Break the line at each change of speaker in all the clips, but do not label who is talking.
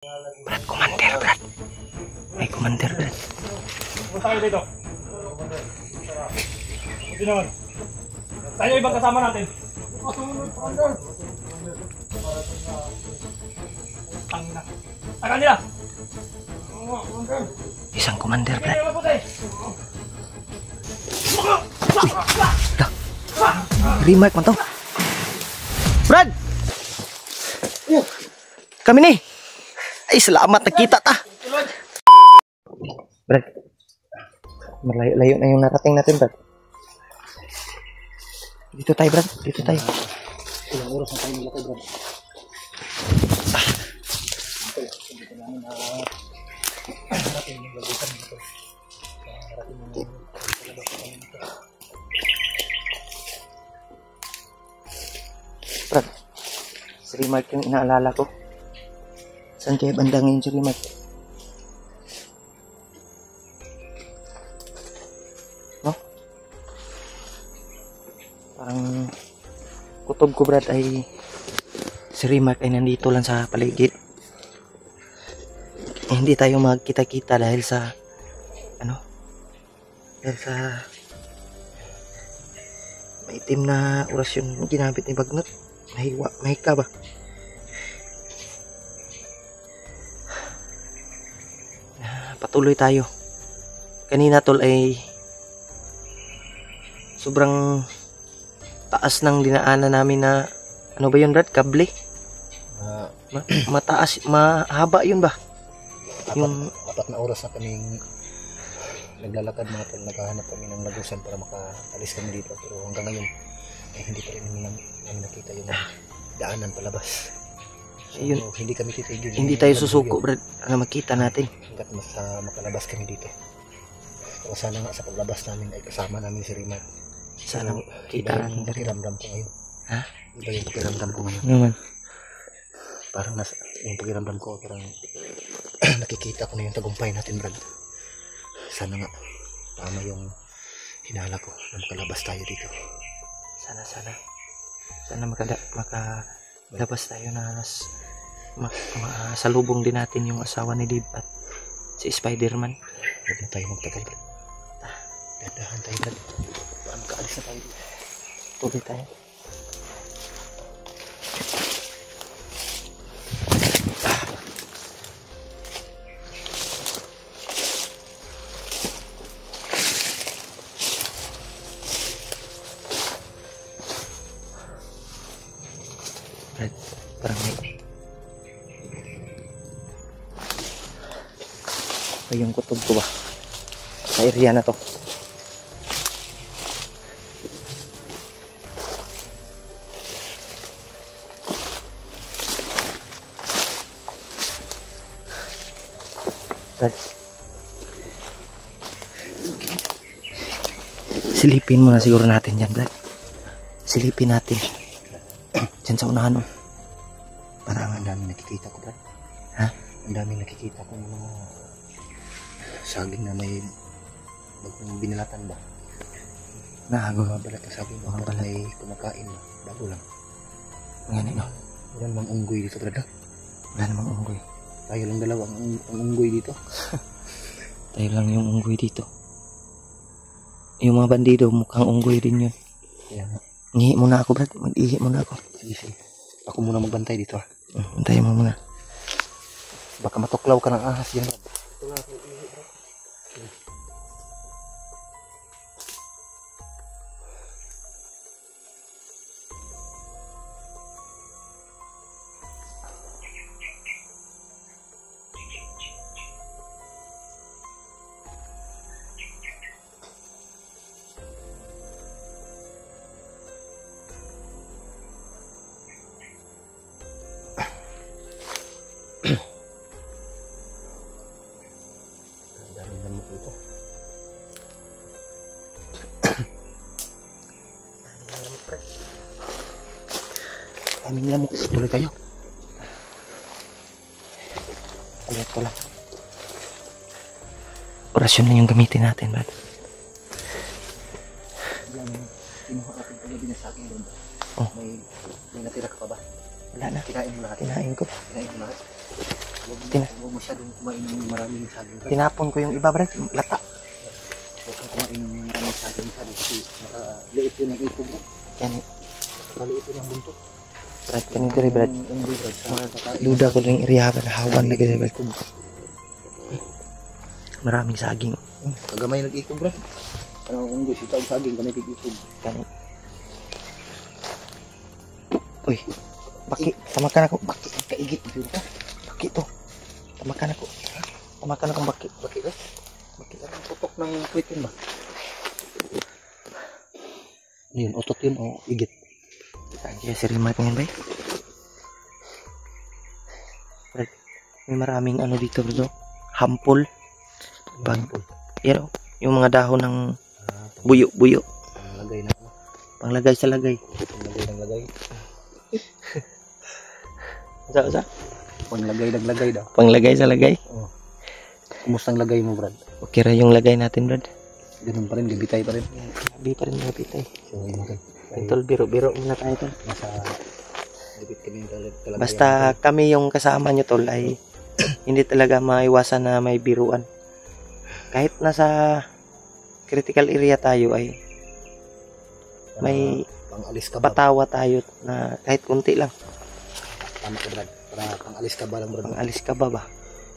Brad, commander, Brad. May commander, Brad.
Punta kayo dito. Hindi naman. Tayo ibang kasama natin. Tangina. Takan nila.
Isang commander, Brad. Remark man to. Brad! Kami ni. Ay, salamat nakita ta. Brad. Malayo-layo na yung narating natin, Brad. Dito tayo, Brad. Dito tayo.
Ilang oras na tayo nilakay, Brad.
Brad, si Remark yung inaalala ko. Saan kaya banda ngayon si Remark? No? Parang kutob ko, Brad, ay si Remark ay nandito lang sa paligid. Hindi tayo magkita-kita dahil sa dahil sa maitim na orasyon yung ginamit ni Bagnot. Mahika ba? Patuloy tayo. Kanina, tol, ay sobrang taas ng dinaanan namin na ano ba yun, Brad? Kable? Mataas, mahaba yun ba?
Apat na oras na kaming naglalakad, mga tol. Naghahanap kami ng lagusan para makaalis kami dito. Pero hanggang ngayon ay hindi pa rin namin nakita yung daanan palabas. So,
ayun.
Hindi kami titigil.
Hindi tayo susuko, Brad, na makita natin.
Hanggat makalabas kami dito. Pero sana nga sa paglabas namin ay kasama namin si Remark.
Sana
Kita
kita
yung pakiramdam ko ngayon.
Ha?
Iba yung pakiramdam ko ngayon.
Naman.
Parang yung pakiramdam ko, parang nakikita ko na yung tagumpay natin, Brad. Sana nga tama yung hinala ko na makalabas tayo dito.
Sana makalabas tayo na salubong din natin yung asawa ni Dave at si Spider-Man.
Huwag na tayo magtagal, Brad. Dadahan tayo, Brad. Paano kaalis na tayo dito?
Tuloy tayo. Brad, parang may yung kutob ko ba sa area na to. Brad, silipin muna siguro natin dyan, Brad. Silipin natin dyan sa unahan, oh.
Parang ang daming nakikita ko, Brad.
Ha?
Ang daming nakikita ko ng mga saging na may bagong binalatan ba?
Nahago.
Mga balat na saging, mga balat may kumakain ba? Bago lang.
Ngayon, no?
Wala namang unggoy dito, Brad.
Wala namang unggoy.
Tayo lang dalawa ang unggoy dito.
Tayo lang yung unggoy dito. Yung mga bandido, mukhang unggoy din yun.
Kaya nga.
Ngihi muna ako, Brad. Mag-ihi muna ako.
Sige. Ako muna magbantay dito, ha.
Bantayan mo muna.
Baka matuklaw ka ng ahas yan, Brad. Aming lamok. Tuloy tayo. Ulit ko lang.
Orasyon na yung gamitin natin, Brad.
Yan, kinuha natin pagabi na sa akin doon.
Oh.
May natira ka pa ba?
Wala na.
Kinain mo lahat.
Kinain ko.
Kinain mo lahat. Huwag masyadong kumain ng maraming saging.
Tinapon ko yung iba, Brad. Lata.
Huwag kang kumain ng maraming saging kasi liit yun ang ipog mo.
Yan.
Maliit yun ang buntot.
Brad, kanito rin, Brad.
Ang Brad, sa
Duda ko rin irihaban na hawan na ganyan, Brad. Maraming saging.
kagamay nag-ipog, Brad. Ano ang unggoy, sitaw saging, gamay nag-ipog.
Kani. Uy, baki, tamakan ako.
Baki, kaigit.
Baki to. Tamakan ako. Tamakan akong baki.
Baki, eh? Baki, ang tutok ng kwitin ba? Yun, otot yun o igit.
Kaya si Rimat ngayon ba? Brad, may maraming ano dito, bro. Hampol. Pag, yan o. Yung mga dahon ng buyo-buyo.
Lagay na.
Panglagay sa lagay.
Lagay ng lagay.
Sa?
Panglagay ng lagay daw.
Panglagay sa lagay.
Oh. Kumusta ang lagay mo, Brad?
Okay ra yung lagay natin, Brad.
Ganun pa rin, gabitay pa rin.
Sabi pa rin mga pitay.
So, yun ka.
Tol, biro-biro muna tayo, Tol.
Nasa gabit kami talaga.
Basta kami yung kasama nyo, Tol, ay hindi talaga maiwasan na may biruan. Kahit nasa critical area tayo ay may
pang-alis ka ba?
patawa tayo na kahit kunti lang.
Tama ka, Brad. Para pang-alis ka ba lang, Brad?
Pang alis ka ba ba?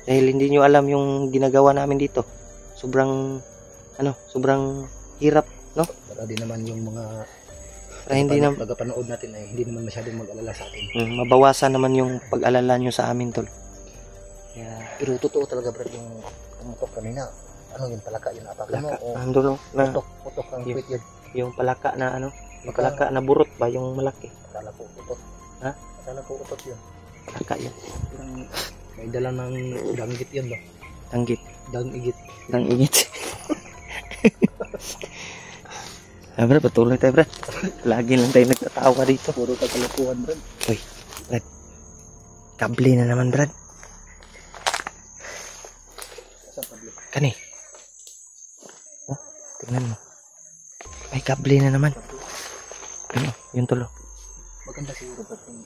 Dahil hindi nyo alam yung ginagawa namin dito. Sobrang hirap, no?
Para di naman yung mga
Para hindi na
tagapanood natin ay hindi naman masyadong mag-alala sa atin.
mabawasan naman yung pag-alala nyo sa amin, Tol. Yeah.
Pero totoo talaga, Brad, yung umutok kanina. Ano yung palaka yun? Apakan mo?
Palaka.
O
Ando, no? Na,
utok ang
Yung-
kwit yun?
yung palaka na palaka na burot ba? Yung malaki.
Akala ko utot.
Ha?
Akala ko utot yun.
Palaka yun.
Parang may dala ng danggit yun ba?
Tanggit.
Dangigit.
Nang ingit. Brad, patuloy tayo, Brad. Lagi lang tayo nagtatawa dito.
Puro kagalokohan, Brad.
Uy, Brad. Kable na naman, Brad.
Saan tablet?
Kani. Oh, tingnan mo. May kable na naman. Yun tulo.
Maganda siguro, Brad, kung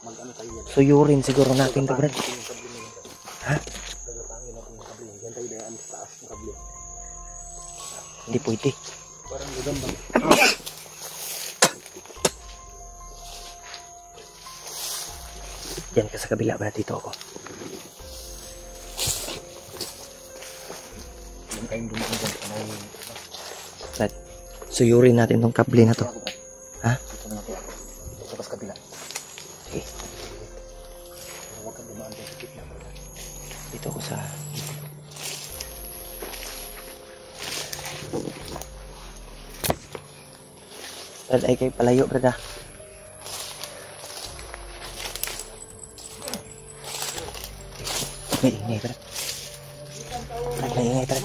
mag-ano tayo yan.
Suyurin siguro natin to, Brad.
Yung kable na yun, Brad.
Ha?
Gagatangin natin yung kable. Yan tayo dahil sa taas ng kable.
Hindi pwede.
Parang gagamba.
Diyan ka sa kabila, Brad. Dito ako.
Yan tayong dumaan dyan. May...
Brad, suyurin natin tong kable na to. Ha?
Dito na natin. Dito sa pas kabila.
Sige.
Pero huwag kang dumaan dyan sa gitna.
Dito ako sa... Brad, ay kayo palayo, Brad, ah. May ingay, Brad. Brad, may ingay, Brad.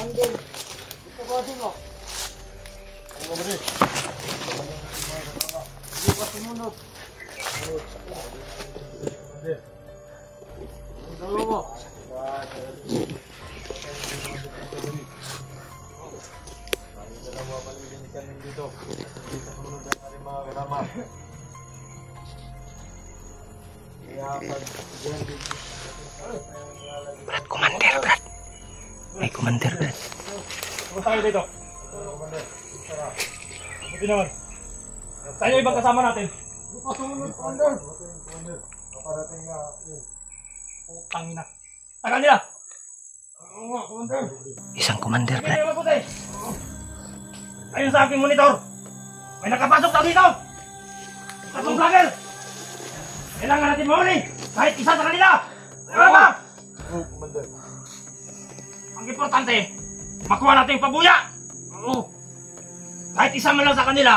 Brad, commander, Brad. May commander, Brad.
Pumunta kayo dito. Buti naman. Tayo ibang kasama natin. Sumunod, Commander. Kaparating na yun. Putang ina. Tagal nila. Oo nga, Commander.
Isang commander, Brad.
Sige, mabuti. Ayun sa aking monitor. May nakapasok daw dito. Tatlong vlogger. Kailangan natin mahuli. Kahit isa sa kanila. Ano ba?
Commander.
Ang importante, makuha natin yung pabuya. Oo. Kahit isa man lang sa kanila,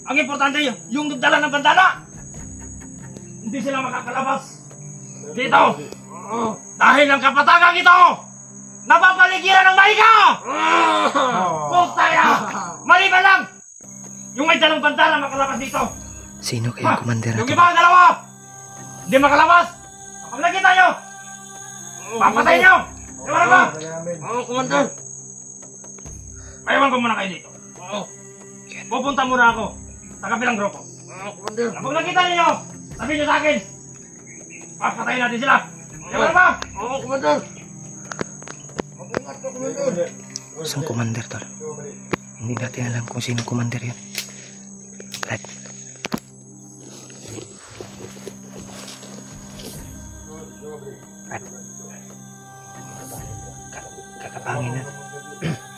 ang importante yung nagdala ng bandana. Hindi sila makakalabas dito. Oo. Dahil ang kapatagang ito, napapaligiran ng mahiga. Puta ya! Maliban lang! Yung may dalang bandana makalabas dito.
Sino kayong commander na
Yung
to?
iba ang dalawa, hindi makalabas. Kapag nakita nyo, papatay nyo. Di ba ba? Oo, Commander. Ayawan ko muna kayo dito. Oo. Pupunta muna ako sa kabilang grupo. Oo, Commander. Kapag nakita niyo, sabihin niyo sa akin. Papatayin natin sila. Kaya ba? Oo, Commander. Mag-ingat ka, Commander.
Isang commander, tol. Hindi natin alam kung sino commander yun. Brad. Brad. Kakapangin na.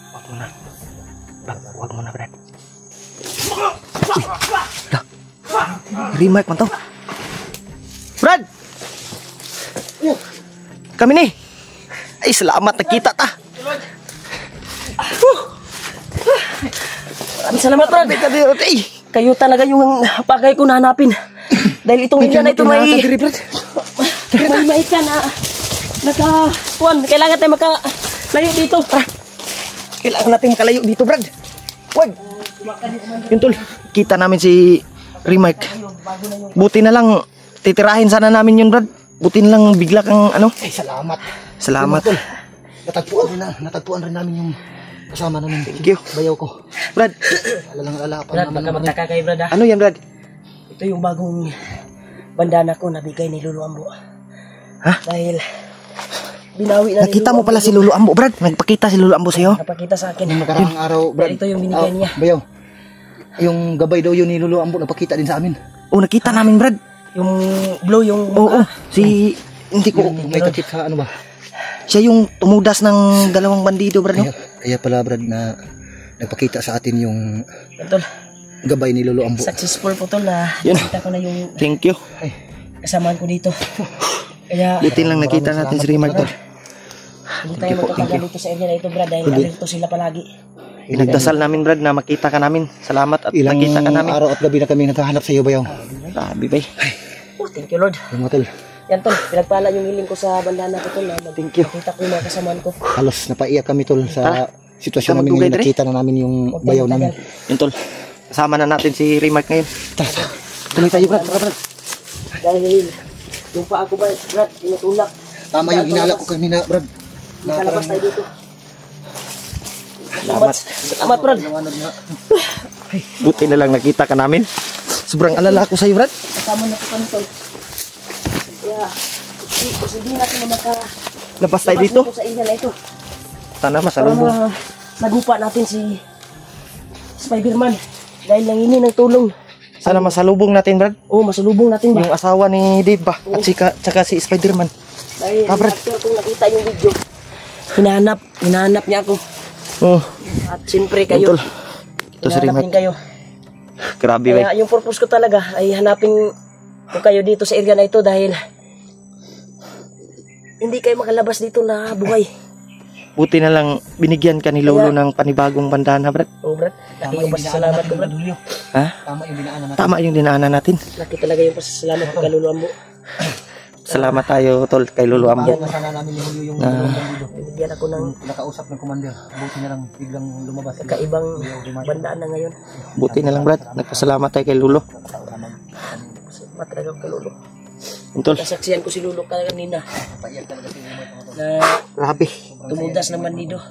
Huwag mo na. Huwag mo na, Brad. Remark man to. Brad! Kami ni. Ay, salamat nakita ta.
Maraming salamat, Brad.
Ay,
Kayo talaga yung pakay ko na hanapin. Dahil itong area na ito may ka na nakakuan. Kailangan tayo makalayo dito.
kailangan natin makalayo dito, Brad. Wag. Yun, tol. Kita namin si Remark. Buti na lang titirahin sana namin yun, Brad. Buti na lang bigla kang ano.
Ay, salamat.
Salamat.
Tol. Natagpuan rin namin yung kasama namin.
Thank you.
Bayaw ko.
Brad,
Alalang-ala pa
Brad,
naman.
baka magtaka kayo, Brad.
ano yan, Brad?
Ito yung bagong bandana ko na bigay ni Lolo Ambo.
Ha?
Dahil binawi na
Nakita mo pala si Lolo Ambo, Brad. Nagpakita si Lolo Ambo sa'yo.
Napakita sa akin.
Yung nakaraang araw, Brad.
Ito yung binigay niya.
Bayaw. Yung gabay daw yun ni Lolo Ambo, napakita din sa amin.
Oh, nakita namin, Brad.
Yung blue, yung
Oo, si... Hindi ko...
May takip sa ano ba?
Siya yung tumudas ng dalawang bandido, Brad, no?
Kaya pala, Brad, na nagpakita sa atin yung
Tol,
gabay ni Lolo Ambo.
successful po tol na
Yun.
nakita ko na yung
Thank you.
kasamaan ko dito. Kaya
Buti lang nakita natin si Remark, tol.
hindi tayo magtatagal dito sa area na ito, Brad, dahil alerto sila palagi.
Pinagdasal namin, Brad, na makita ka namin. Salamat at
Ilang
nakita ka namin.
araw at gabi na kami naghahanap sa iyo, Bayaw.
Grabe, bay.
Oh, thank you, Lord.
Yung mga tol,
Yan tol, pinagpala yung hiling ko sa bandana ko tol na
Thank you.
makita ko yung mga kasamaan ko.
halos napaiyak kami, tol, sa sitwasyon
Tara,
namin
magdugay,
yung nakita na namin yung
Huwag
bayaw
tayong
namin.
tagal.
Yun, tol. Kasama na natin si Remark ngayon. Tuloy tayo, Brad. Tara, Brad.
Dahil yung paa ko ba, Brad, tinutulak.
Tama yung inala ko kanina, Brad.
Nakalabas tayo dito. Salamat. Salamat, Brad.
Buti na lang nakita ka namin. Sobrang alala ko sa'yo, Brad.
Kasama na ko kami, tol. Kaya, hindi natin na
Labas tayo dito.
sa area na ito.
Sana
Para
masalubong.
nagupa natin si Spider-Man. Dahil nangini ng tulong.
Sana masalubong natin, Brad.
Oo, masalubong natin ba?
Yung asawa ni Dave ba? At tsaka si Spider-Man.
Dahil
Brad.
after kong nakita yung video, hinahanap niya ako.
Oh,
At siyempre
yun,
kayo,
tol. Ito si
hinahanap
Remark.
din kayo.
Grabe, bay.
Kaya yung purpose ko talaga ay hanapin ko kayo dito sa area na ito dahil hindi kayo makalabas dito na buhay.
Buti na lang binigyan ka ni Lolo ng panibagong bandana, Brad.
Oo, Brad. Laki yung pasasalamat ko, Brad.
Ha?
Tama yung dinaanan natin.
Tama yung dinaanan natin.
Laki talaga yung pasasalamat ko kay Lolo Ambo.
Salamat tayo, tol, kay Lolo Ambo.
Yan na sana namin yung yung bandido.
Binigyan ako ng
Nakausap ng commander. Buti na lang biglang lumabas.
kakaibang bandaan na ngayon.
Buti na lang, Brad. Nagpasalamat tayo kay Lolo.
Salamat talaga kay Lolo.
Yun, tol.
Nasaksiyan ko si Lolo kanina na
Grabe.
tumudas ng bandido.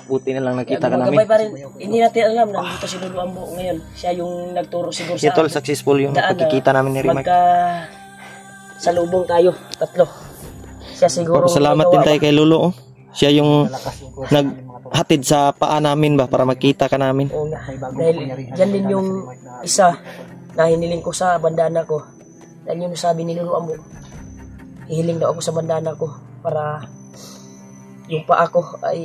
Buti na lang nakita ka
Magabay
namin.
pa rin. Hindi natin alam na dito si Lolo Ambo ngayon. Siya yung nagturo siguro
Yun,
sa
tol, successful yung
daan na
pagkikita namin ni Remark.
salubong tayo, tatlo. Siya siguro.
Salamat din tayo kay Lolo. Oh. Siya yung naghatid sa paa namin ba para makita ka namin.
Oo nga. Dahil yan din yung isa na hiniling ko sa bandana ko. Dahil yung sabi ni Lolo Ambo, hihiling daw ako sa bandana ko para yung paa ko ay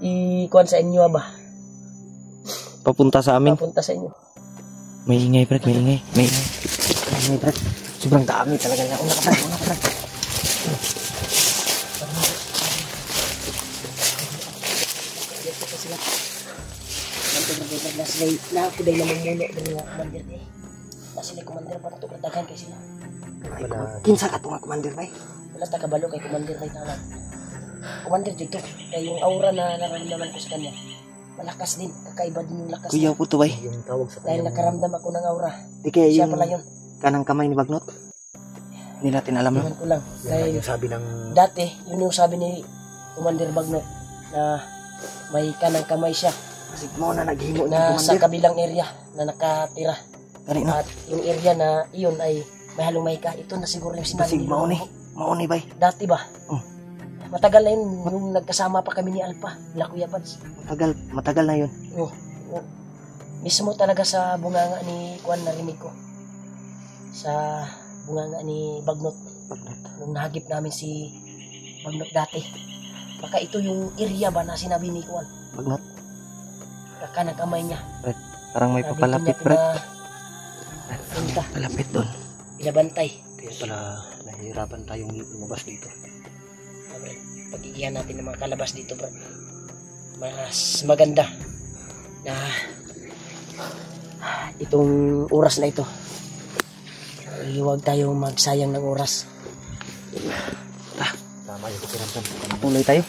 ikuan sa inyo ba?
Papunta sa amin.
Papunta sa inyo.
May ingay, Brad. May ingay. May ingay. May ingay, Brad. Sobrang dami talaga niya. Una ka, Brad. Una ka, Brad.
Na ako dahil namumuno ng mga commander eh. Na sila commander para ito daghan kay sila.
Kinsa ka itong commander, bay?
Wala ta kabalo kay commander kay tawag. Commander dito kay yung aura na nararamdaman ko sa kanya. Malakas din, kakaiba din yung lakas.
Kuya po to, bay.
Yung tawag sa
Dahil nakaramdam ako ng aura.
Di kaya
Siya
yung
pala yun.
kanang kamay ni Bagnot. Hindi natin alam, no?
Iwan ko lang. Dahil
yung sabi ng
dati, yun yung sabi ni Commander Bagnot na may kanang kamay siya
Kasi mo na naghimo ni
na sa
commander.
kabilang area na nakatira.
Gani, no?
At yung area na iyon ay may halumay ka. Ito na siguro yung sinabi
Basig
ni
mauni.
Lolo.
Mauni bay.
Dati ba?
Oh.
Matagal na yun, nung nagkasama pa kami ni Alpha, nila Kuya Pads.
Matagal na yun.
Oh, oh. Mismo talaga sa bunganga ni Juan narinig ko. Sa bunganga ni Bagnot. Nung nahagip namin si Bagnot dati. Baka ito yung area ba na sinabi ni Juan.
Bagnot.
Baka nagkamay niya.
Parang may
Sabi
papalapit,
niya,
Brad.
Punta,
Palapit doon.
pinabantay.
Kaya pala nahihirapan tayong lumabas dito.
Pagigihan natin ng mga kalabas dito, bro. Mas maganda na itong oras na ito. Huwag tayo magsayang ng oras.
Tama yung pakiramdam.
Tuloy tayo.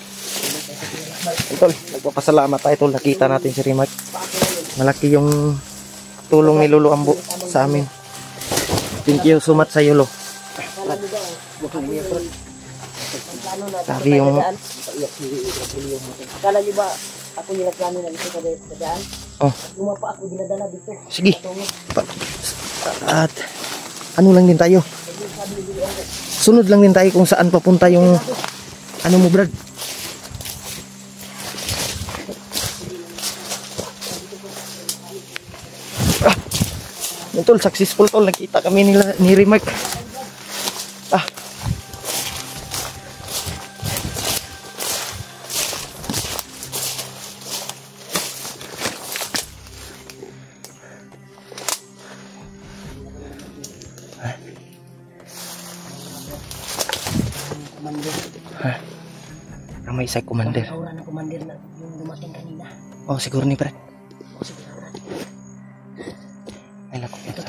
Tol, nagpapasalamat tayo tol. Nakita natin si Rimac. Malaki yung tulong ni Lolo Ambo sa amin. Thank you so much sa iyo, Lo. Sabi yung...
Akala niyo ba ako yung nagplano na dito sa daan?
Oh,
Lumapa ako, dinadala dito.
sige. At ano lang din tayo. Sunod lang din tayo kung saan papunta yung ano mo, Brad. Yun tol, successful tol. Nakita kami nila ni Rimac. Ah. May isa commander.
Aura ng commander na yung dumating kanina.
Oh, siguro ni Brad. Ay, lako.
Ito